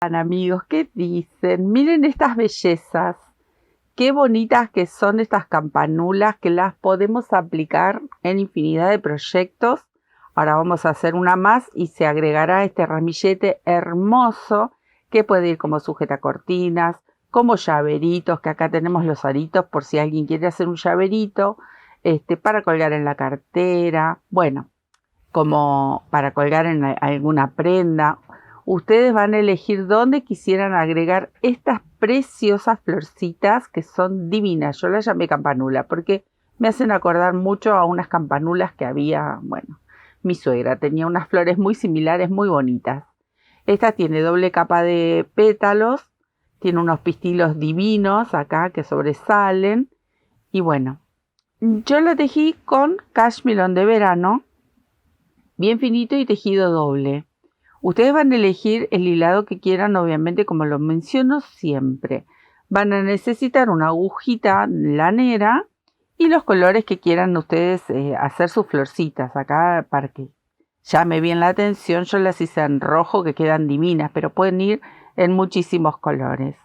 Amigos, ¿qué dicen? Miren estas bellezas, qué bonitas que son estas campanulas que las podemos aplicar en infinidad de proyectos. Ahora vamos a hacer una más y se agregará este ramillete hermoso que puede ir como sujetacortinas, como llaveritos, que acá tenemos los aritos por si alguien quiere hacer un llaverito, para colgar en la cartera, bueno, como para colgar en alguna prenda. Ustedes van a elegir dónde quisieran agregar estas preciosas florcitas que son divinas. Yo las llamé campanula porque me hacen acordar mucho a unas campanulas que había, bueno, mi suegra tenía unas flores muy similares, muy bonitas. Esta tiene doble capa de pétalos, tiene unos pistilos divinos acá que sobresalen. Y bueno, yo la tejí con cashmere de verano, bien finito y tejido doble. Ustedes van a elegir el hilado que quieran, obviamente, como lo menciono siempre. Van a necesitar una agujita lanera y los colores que quieran ustedes hacer sus florcitas. Acá, para que llame bien la atención, yo las hice en rojo, que quedan divinas, pero pueden ir en muchísimos colores.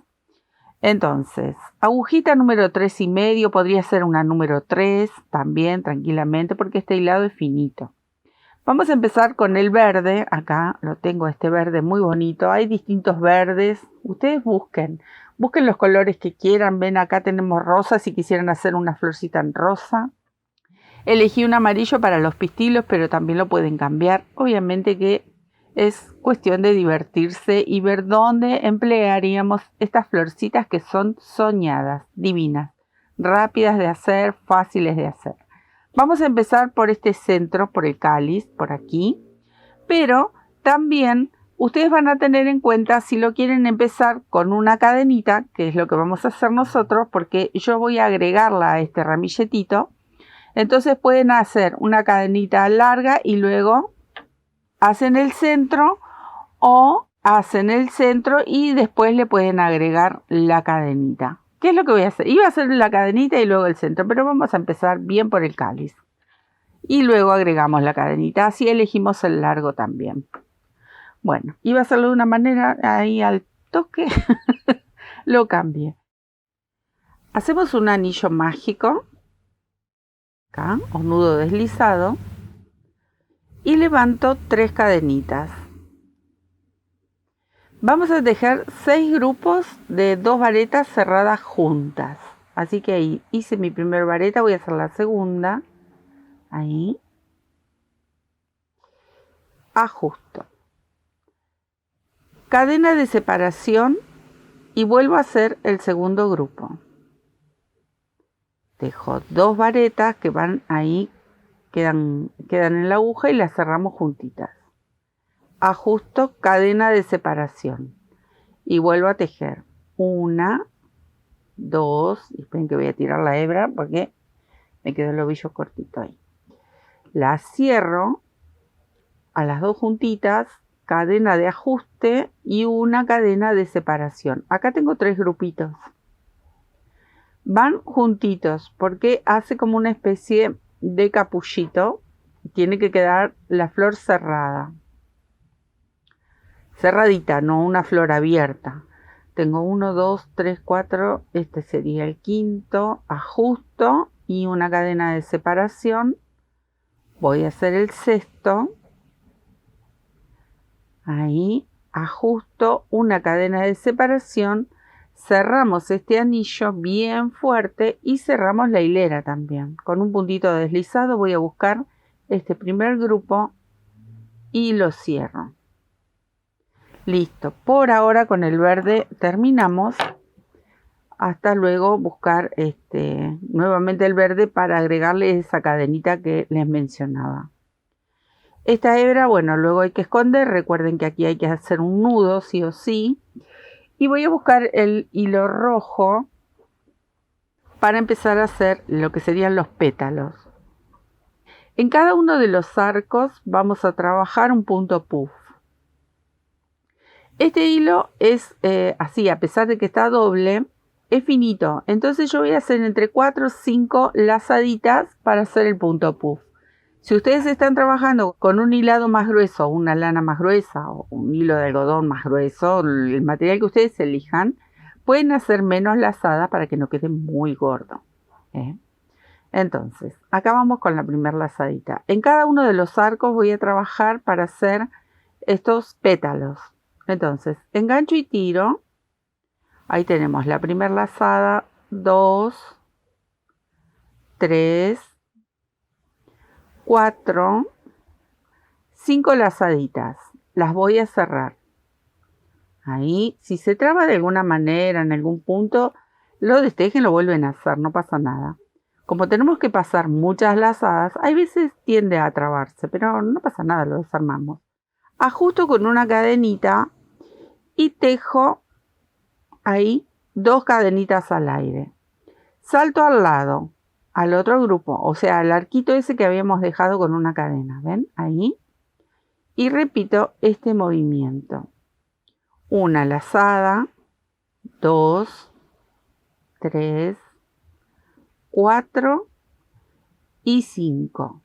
Entonces, agujita número 3,5, podría ser una número 3 también, tranquilamente, porque este hilado es finito. Vamos a empezar con el verde. Acá lo tengo, este verde muy bonito. Hay distintos verdes. Ustedes busquen los colores que quieran. Ven, acá tenemos rosa, si quisieran hacer una florcita en rosa. Elegí un amarillo para los pistilos, pero también lo pueden cambiar. Obviamente que es cuestión de divertirse y ver dónde emplearíamos estas florcitas que son soñadas, divinas, rápidas de hacer, fáciles de hacer. Vamos a empezar por este centro, por el cáliz, por aquí, pero también ustedes van a tener en cuenta si lo quieren empezar con una cadenita, que es lo que vamos a hacer nosotros, porque yo voy a agregarla a este ramilletito. Entonces pueden hacer una cadenita larga y luego hacen el centro, o hacen el centro y después le pueden agregar la cadenita. ¿Qué es lo que voy a hacer? Iba a hacer la cadenita y luego el centro, pero vamos a empezar bien por el cáliz. Y luego agregamos la cadenita, así elegimos el largo también. Bueno, iba a hacerlo de una manera ahí al toque, lo cambié. Hacemos un anillo mágico, acá, o nudo deslizado, y levanto 3 cadenitas. Vamos a tejer 6 grupos de 2 varetas cerradas juntas. Así que ahí hice mi primera vareta, voy a hacer la segunda. Ahí. Ajusto. Cadena de separación y vuelvo a hacer el segundo grupo. Dejo 2 varetas que van ahí, quedan en la aguja y las cerramos juntitas. Ajusto cadena de separación y vuelvo a tejer 1, 2, y esperen que voy a tirar la hebra porque me quedó el ovillo cortito ahí. La cierro a las 2 juntitas, cadena de ajuste y una cadena de separación. Acá tengo 3 grupitos. Van juntitos porque hace como una especie de capullito. Tiene que quedar la flor cerrada. Cerradita, no una flor abierta. Tengo 1, 2, 3, 4, este sería el quinto, ajusto y una cadena de separación. Voy a hacer el sexto, ahí, ajusto, una cadena de separación, cerramos este anillo bien fuerte y cerramos la hilera también. Con un puntito deslizado voy a buscar este primer grupo y lo cierro. Listo, por ahora con el verde terminamos. Hasta luego buscar nuevamente el verde para agregarle esa cadenita que les mencionaba. Esta hebra, bueno, luego hay que esconder. Recuerden que aquí hay que hacer un nudo sí o sí. Y voy a buscar el hilo rojo para empezar a hacer lo que serían los pétalos. En cada uno de los arcos vamos a trabajar un punto puff. Este hilo es así, a pesar de que está doble, es finito. Entonces yo voy a hacer entre 4 o 5 lazaditas para hacer el punto puff. Si ustedes están trabajando con un hilado más grueso, una lana más gruesa o un hilo de algodón más grueso, el material que ustedes elijan, pueden hacer menos lazada para que no quede muy gordo. Entonces, acá vamos con la primera lazadita. En cada uno de los arcos voy a trabajar para hacer estos pétalos. Entonces, engancho y tiro. Ahí tenemos la primera lazada, 2, 3, 4, 5 lazaditas. Las voy a cerrar. Ahí, si se traba de alguna manera en algún punto, lo destejen, lo vuelven a hacer, no pasa nada. Como tenemos que pasar muchas lazadas, hay veces tiende a trabarse, pero no pasa nada, lo desarmamos. Ajusto con una cadenita y tejo ahí 2 cadenitas al aire. Salto al lado, al otro grupo, o sea, al arquito ese que habíamos dejado con una cadena, ¿ven? Ahí. Y repito este movimiento. Una lazada, 2, 3, 4 y 5.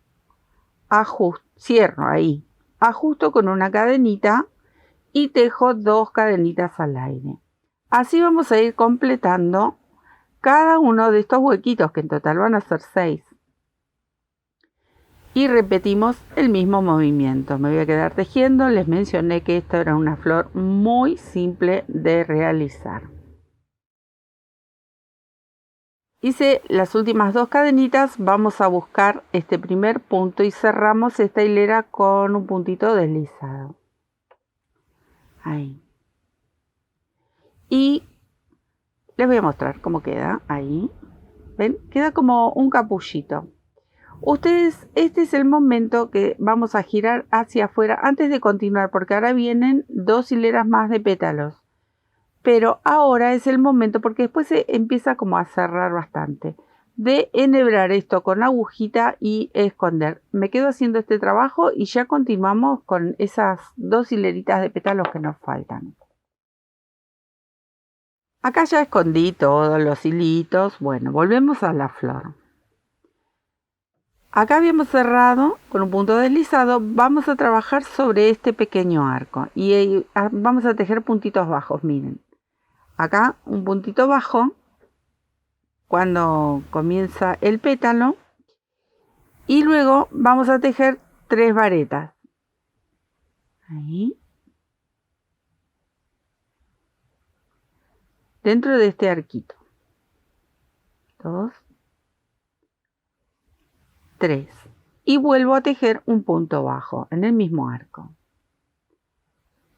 Cierro ahí. Ajusto con una cadenita y tejo 2 cadenitas al aire. Así vamos a ir completando cada uno de estos huequitos, que en total van a ser 6. Y repetimos el mismo movimiento. Me voy a quedar tejiendo. Les mencioné que esto era una flor muy simple de realizar. Hice las últimas 2 cadenitas, vamos a buscar este primer punto y cerramos esta hilera con un puntito deslizado. Ahí. Y les voy a mostrar cómo queda ahí. ¿Ven? Queda como un capullito. Ustedes, este es el momento que vamos a girar hacia afuera antes de continuar, porque ahora vienen 2 hileras más de pétalos. Pero ahora es el momento, porque después se empieza como a cerrar bastante, de enhebrar esto con agujita y esconder. Me quedo haciendo este trabajo y ya continuamos con esas 2 hileritas de pétalos que nos faltan. Acá ya escondí todos los hilitos. Bueno, volvemos a la flor. Acá habíamos cerrado con un punto deslizado. Vamos a trabajar sobre este pequeño arco y vamos a tejer puntitos bajos, miren. Acá un puntito bajo cuando comienza el pétalo y luego vamos a tejer 3 varetas. Ahí. Dentro de este arquito. 2, 3. Y vuelvo a tejer un punto bajo en el mismo arco.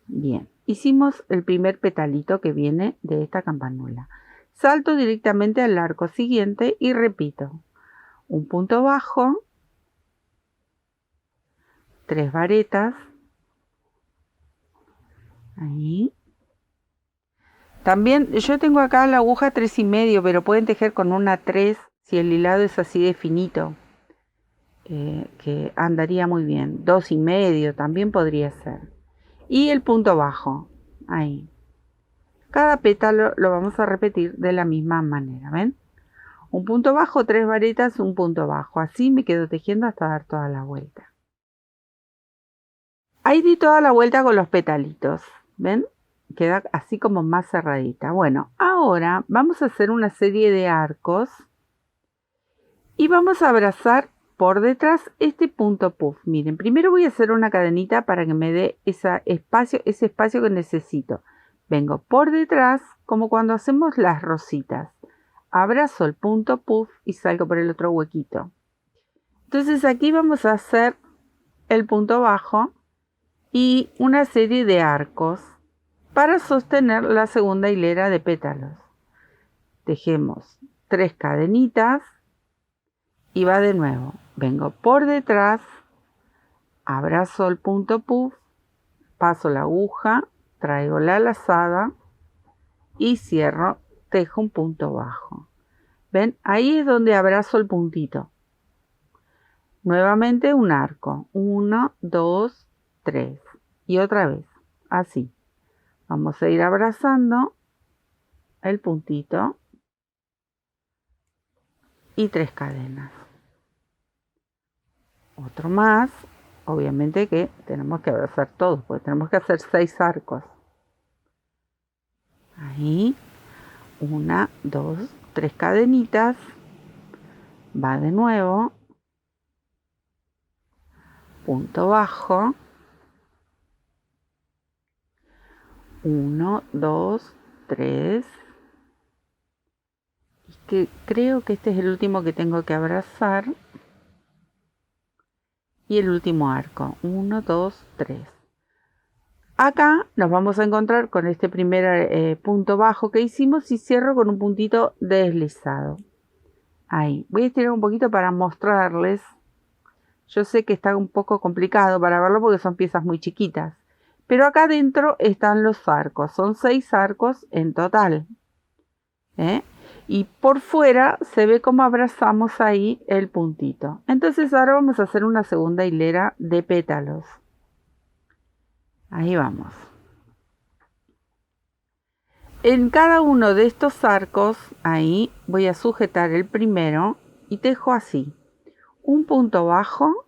Bien, hicimos el primer petalito que viene de esta campanula. Salto directamente al arco siguiente y repito. Un punto bajo, 3 varetas. Ahí. También yo tengo acá la aguja 3,5, pero pueden tejer con una 3 si el hilado es así de finito, que andaría muy bien. 2,5 también podría ser. Y el punto bajo, ahí. Cada pétalo lo vamos a repetir de la misma manera, ¿ven? Un punto bajo, 3 varetas, un punto bajo. Así me quedo tejiendo hasta dar toda la vuelta. Ahí di toda la vuelta con los petalitos, ¿ven? Queda así como más cerradita. Bueno, ahora vamos a hacer una serie de arcos y vamos a abrazar por detrás este punto puff. Miren, primero voy a hacer una cadenita para que me dé ese espacio que necesito. Vengo por detrás como cuando hacemos las rositas. Abrazo el punto puff y salgo por el otro huequito. Entonces aquí vamos a hacer el punto bajo y una serie de arcos para sostener la segunda hilera de pétalos. Tejemos 3 cadenitas y va de nuevo. Vengo por detrás, abrazo el punto puff, paso la aguja, traigo la lazada y cierro, tejo un punto bajo. ¿Ven? Ahí es donde abrazo el puntito. Nuevamente un arco. 1, 2, 3. Y otra vez. Así. Vamos a ir abrazando el puntito y 3 cadenas. otro más. Obviamente que tenemos que abrazar todos, porque tenemos que hacer 6 arcos. Ahí, 1, 2, 3 cadenitas. Va de nuevo. Punto bajo. 1, 2, 3. Y que creo que este es el último que tengo que abrazar. Y el último arco. 1, 2, 3. Acá nos vamos a encontrar con este primer punto bajo que hicimos y cierro con un puntito deslizado. Ahí. Voy a estirar un poquito para mostrarles. Yo sé que está un poco complicado para verlo porque son piezas muy chiquitas. Pero acá adentro están los arcos. Son 6 arcos en total. Y por fuera se ve cómo abrazamos ahí el puntito. Entonces ahora vamos a hacer una segunda hilera de pétalos. Ahí vamos. En cada uno de estos arcos, ahí voy a sujetar el primero y tejo así. Un punto bajo.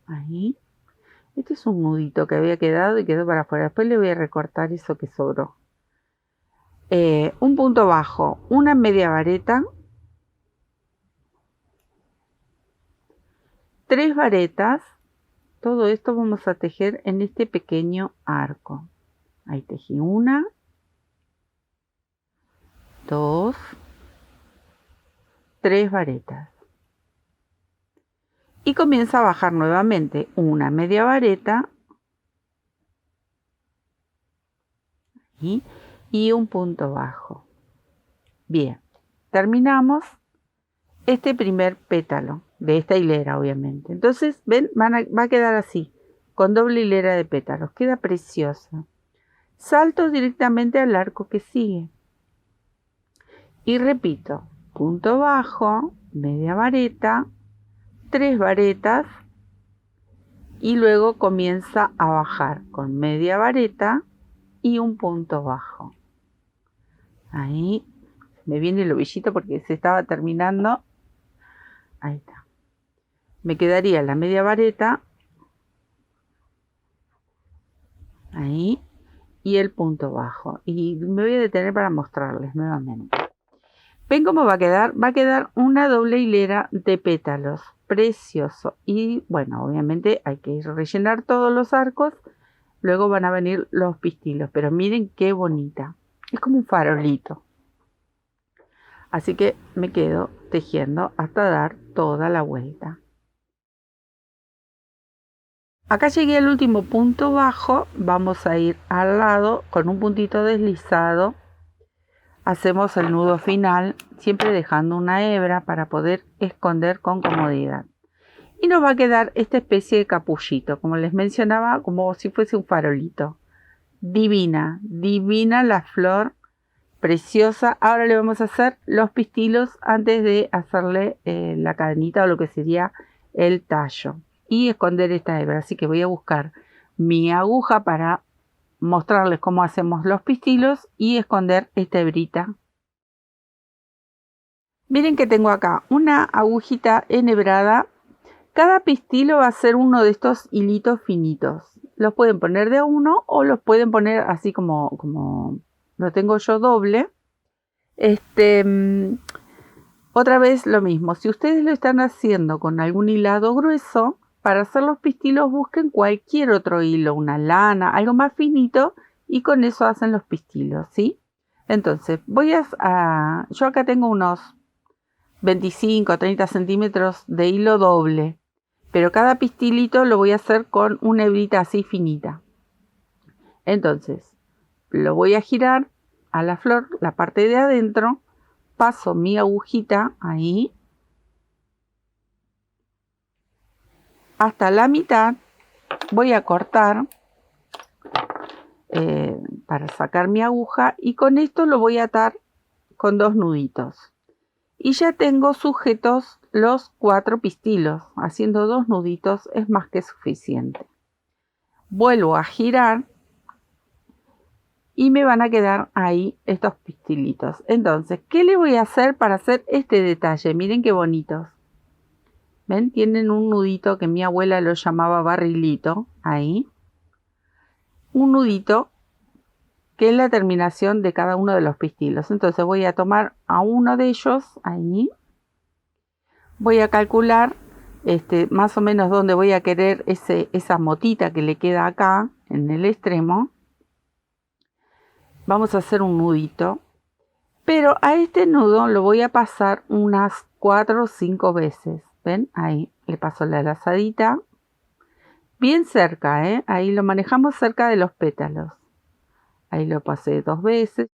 Ahí. Este es un nudito que había quedado y quedó para afuera. Después le voy a recortar eso que sobró. Un punto bajo, una media vareta, 3 varetas. Todo esto vamos a tejer en este pequeño arco. Ahí tejí 1, 2, 3 varetas. Y comienza a bajar nuevamente una media vareta y un punto bajo. Bien, terminamos este primer pétalo de esta hilera, obviamente. Entonces, ven, va a quedar así, con doble hilera de pétalos. Queda preciosa. Salto directamente al arco que sigue. Y repito, punto bajo, media vareta, 3 varetas y luego comienza a bajar con media vareta y un punto bajo. Ahí me viene el ovillito porque se estaba terminando. Ahí está. Me quedaría la media vareta. Ahí. Y el punto bajo. Y me voy a detener para mostrarles nuevamente. ¿Ven cómo va a quedar? Va a quedar una doble hilera de pétalos. Precioso. Y bueno, obviamente hay que rellenar todos los arcos. Luego van a venir los pistilos. Pero miren qué bonita. Es como un farolito. Así que me quedo tejiendo hasta dar toda la vuelta. Acá llegué al último punto bajo. Vamos a ir al lado con un puntito deslizado. Hacemos el nudo final, siempre dejando una hebra para poder esconder con comodidad. Y nos va a quedar esta especie de capullito, como les mencionaba, como si fuese un farolito. Divina, divina la flor, preciosa. Ahora le vamos a hacer los pistilos antes de hacerle la cadenita o lo que sería el tallo. Y esconder esta hebra. Así que voy a buscar mi aguja para mostrarles cómo hacemos los pistilos y esconder esta hebrita. Miren que tengo acá una agujita enhebrada. Cada pistilo va a ser uno de estos hilitos finitos. Los pueden poner de a uno o los pueden poner así como lo tengo yo doble. Otra vez lo mismo. Si ustedes lo están haciendo con algún hilado grueso, para hacer los pistilos busquen cualquier otro hilo, una lana, algo más finito y con eso hacen los pistilos, ¿sí? Entonces yo acá tengo unos 25 o 30 centímetros de hilo doble, pero cada pistilito lo voy a hacer con una hebrita así finita. Entonces lo voy a girar a la flor, la parte de adentro, paso mi agujita ahí hasta la mitad, voy a cortar para sacar mi aguja y con esto lo voy a atar con 2 nuditos. Y ya tengo sujetos los 4 pistilos. Haciendo 2 nuditos es más que suficiente. Vuelvo a girar y me van a quedar ahí estos pistilitos. Entonces, ¿qué le voy a hacer para hacer este detalle? Miren qué bonitos. ¿Ven? Tienen un nudito que mi abuela lo llamaba barrilito, ahí. Un nudito que es la terminación de cada uno de los pistilos. Entonces voy a tomar a uno de ellos, ahí. Voy a calcular más o menos dónde voy a querer esa motita que le queda acá, en el extremo. Vamos a hacer un nudito. Pero a este nudo lo voy a pasar unas 4 o 5 veces. ¿Ven? Ahí le paso la lazadita. Bien cerca, ¿eh? Ahí lo manejamos cerca de los pétalos. Ahí lo pasé 2 veces.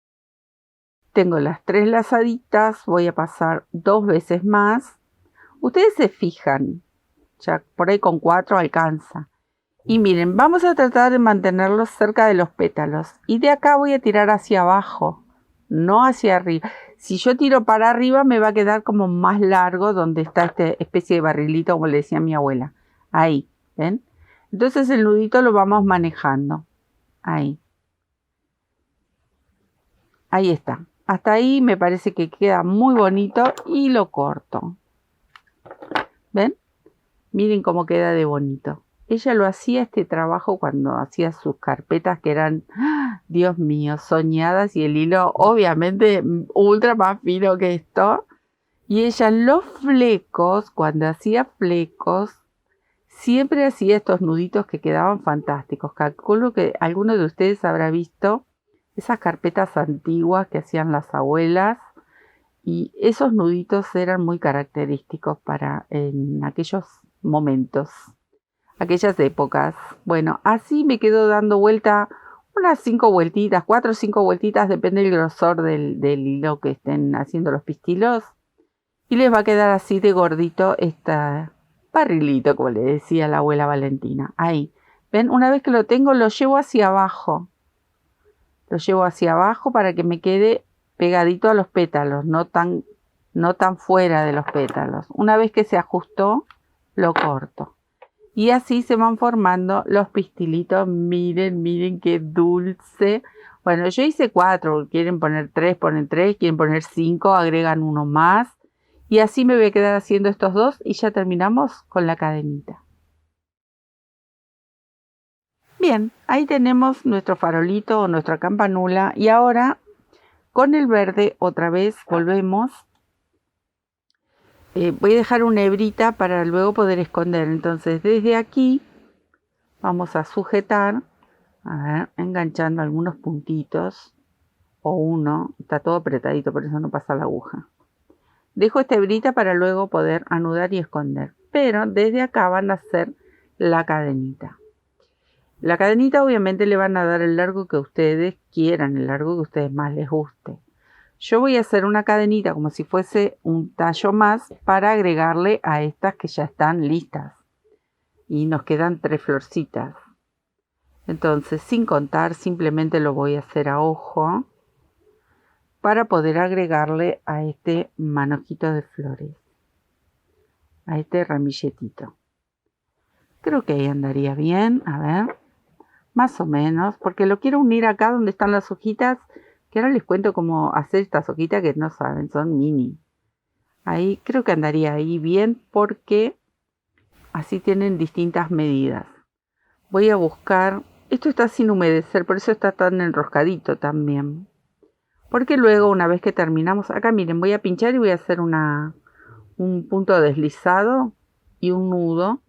Tengo las 3 lazaditas. Voy a pasar 2 veces más. Ustedes se fijan. Ya por ahí con 4 alcanza. Y miren, vamos a tratar de mantenerlos cerca de los pétalos. Y de acá voy a tirar hacia abajo, no hacia arriba. Si yo tiro para arriba me va a quedar como más largo donde está esta especie de barrilito, como le decía mi abuela. Ahí, ¿ven? Entonces el nudito lo vamos manejando. Ahí. Ahí está. Hasta ahí me parece que queda muy bonito y lo corto. ¿Ven? Miren cómo queda de bonito. Ella lo hacía este trabajo cuando hacía sus carpetas que eran, Dios mío, soñadas, y el hilo obviamente ultra más fino que esto. Y ella en los flecos, cuando hacía flecos, siempre hacía estos nuditos que quedaban fantásticos. Calculo que alguno de ustedes habrá visto esas carpetas antiguas que hacían las abuelas, y esos nuditos eran muy característicos para en aquellos momentos, aquellas épocas. Bueno, así me quedo dando vuelta unas 5 vueltitas, 4 o 5 vueltitas, depende del grosor del hilo que estén haciendo los pistilos. Y les va a quedar así de gordito este barrilito, como le decía la abuela Valentina. Ahí, ¿ven? Una vez que lo tengo, lo llevo hacia abajo. Lo llevo hacia abajo para que me quede pegadito a los pétalos, no tan fuera de los pétalos. Una vez que se ajustó, lo corto. Y así se van formando los pistilitos. Miren, miren qué dulce. Bueno, yo hice 4. Quieren poner 3, ponen 3. Quieren poner 5, agregan uno más. Y así me voy a quedar haciendo estos 2 y ya terminamos con la cadenita. Bien, ahí tenemos nuestro farolito o nuestra campanula. Y ahora con el verde otra vez volvemos. Voy a dejar una hebrita para luego poder esconder. Entonces desde aquí vamos a sujetar, a ver, enganchando algunos puntitos o uno. Está todo apretadito, por eso no pasa la aguja. Dejo esta hebrita para luego poder anudar y esconder. Pero desde acá van a hacer la cadenita. La cadenita obviamente le van a dar el largo que ustedes quieran, el largo que a ustedes más les guste. Yo voy a hacer una cadenita como si fuese un tallo más para agregarle a estas que ya están listas. Y nos quedan 3 florcitas. Entonces, sin contar, simplemente lo voy a hacer a ojo para poder agregarle a este manojito de flores, a este ramilletito. Creo que ahí andaría bien, a ver, más o menos, porque lo quiero unir acá donde están las hojitas, que ahora les cuento cómo hacer estas hojitas que no saben, son mini. Ahí creo que andaría ahí bien porque así tienen distintas medidas. Voy a buscar, esto está sin humedecer, por eso está tan enroscadito también. Porque luego, una vez que terminamos, acá miren, voy a pinchar y voy a hacer un punto deslizado y un nudo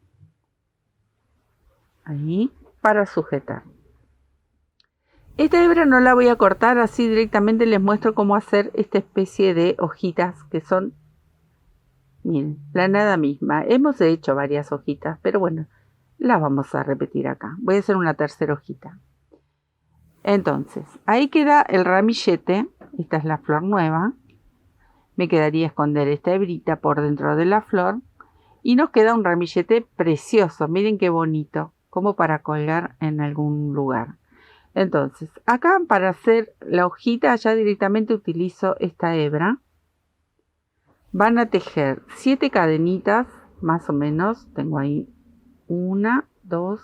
ahí para sujetar. Esta hebra no la voy a cortar, así directamente les muestro cómo hacer esta especie de hojitas que son, miren, la nada misma. Hemos hecho varias hojitas, pero bueno, las vamos a repetir acá. Voy a hacer una tercera hojita. Entonces, ahí queda el ramillete. Esta es la flor nueva. Me quedaría esconder esta hebrita por dentro de la flor. Y nos queda un ramillete precioso. Miren qué bonito, como para colgar en algún lugar. Entonces, acá para hacer la hojita ya directamente utilizo esta hebra. Van a tejer 7 cadenitas, más o menos. Tengo ahí 1, 2,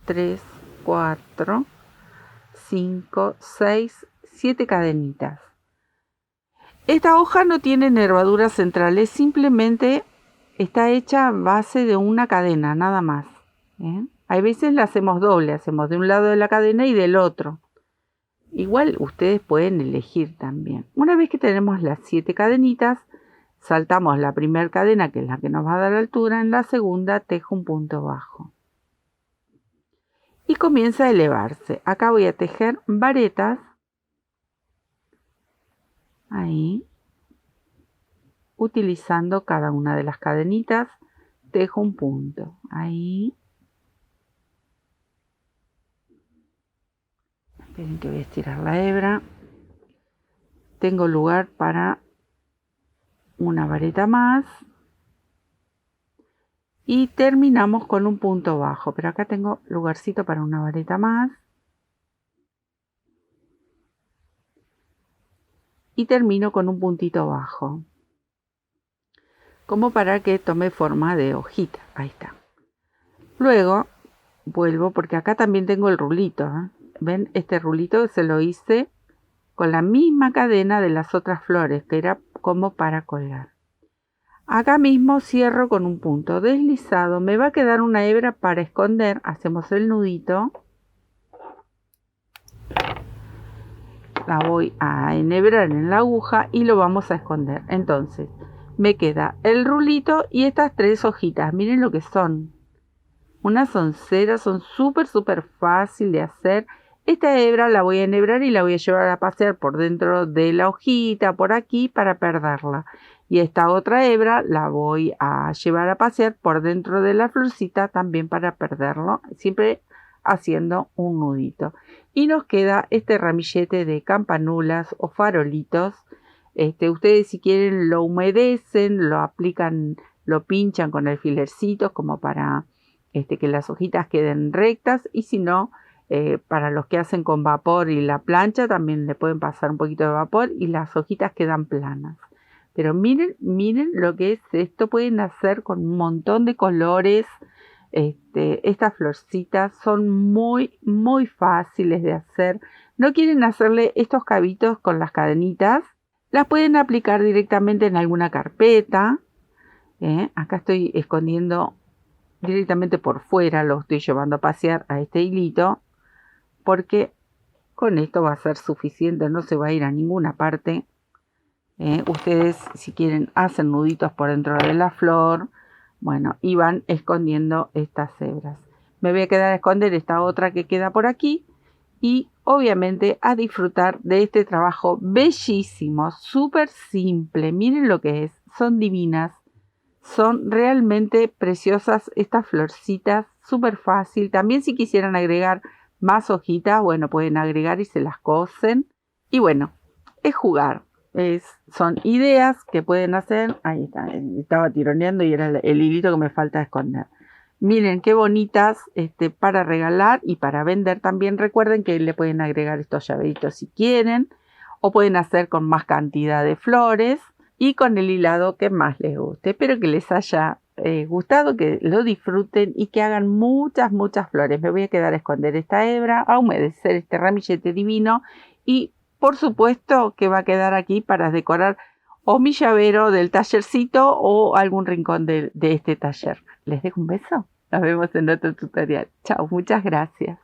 3, 4, 5, 6, 7 cadenitas. Esta hoja no tiene nervaduras centrales, simplemente está hecha a base de una cadena, nada más. Hay veces la hacemos doble, hacemos de un lado de la cadena y del otro. Igual ustedes pueden elegir también. Una vez que tenemos las 7 cadenitas, saltamos la primera cadena, que es la que nos va a dar altura, en la segunda tejo un punto bajo. Y comienza a elevarse. Acá voy a tejer varetas. Ahí. Utilizando cada una de las cadenitas, tejo un punto. Ahí. Esperen que voy a estirar la hebra. Tengo lugar para una vareta más. Y terminamos con un punto bajo, pero acá tengo lugarcito para una vareta más. Y termino con un puntito bajo, como para que tome forma de hojita. Ahí está. Luego vuelvo, porque acá también tengo el rulito. ¿Ven? Este rulito se lo hice con la misma cadena de las otras flores, que era como para colgar. Acá mismo cierro con un punto deslizado. Me va a quedar una hebra para esconder. Hacemos el nudito. La voy a enhebrar en la aguja y lo vamos a esconder. Entonces me queda el rulito y estas 3 hojitas. Miren lo que son. Unas onceras, son súper fácil de hacer. Esta hebra la voy a enhebrar y la voy a llevar a pasear por dentro de la hojita, por aquí, para perderla. Y esta otra hebra la voy a llevar a pasear por dentro de la florcita también para perderlo. Siempre haciendo un nudito. Y nos queda este ramillete de campanulas o farolitos. Ustedes si quieren lo humedecen, lo aplican, lo pinchan con alfilercitos como para que las hojitas queden rectas, y si no, para los que hacen con vapor y la plancha también le pueden pasar un poquito de vapor y las hojitas quedan planas. Pero miren lo que es esto. Pueden hacer con un montón de colores. Estas florcitas son muy fáciles de hacer. No quieren hacerle estos cabitos con las cadenitas, las pueden aplicar directamente en alguna carpeta. Acá estoy escondiendo directamente por fuera, lo estoy llevando a pasear a este hilito, porque con esto va a ser suficiente, no se va a ir a ninguna parte. Ustedes si quieren hacen nuditos por dentro de la flor, bueno, y van escondiendo estas hebras. Me voy a quedar a esconder esta otra que queda por aquí y obviamente a disfrutar de este trabajo bellísimo, súper simple. Miren lo que es, son divinas, son realmente preciosas estas florcitas, súper fácil. También si quisieran agregar más hojitas, bueno, pueden agregar y se las cosen. Y bueno, es jugar. Son ideas que pueden hacer. Ahí está, estaba tironeando y era el hilito que me falta esconder. Miren qué bonitas para regalar y para vender también. Recuerden que le pueden agregar estos llaveritos si quieren, o pueden hacer con más cantidad de flores y con el hilado que más les guste. Espero que les haya gustado, que lo disfruten y que hagan muchas flores. Me voy a quedar a esconder esta hebra, a humedecer este ramillete divino y por supuesto que va a quedar aquí para decorar o mi llavero del tallercito o algún rincón de este taller. Les dejo un beso. Nos vemos en otro tutorial. Chao, muchas gracias.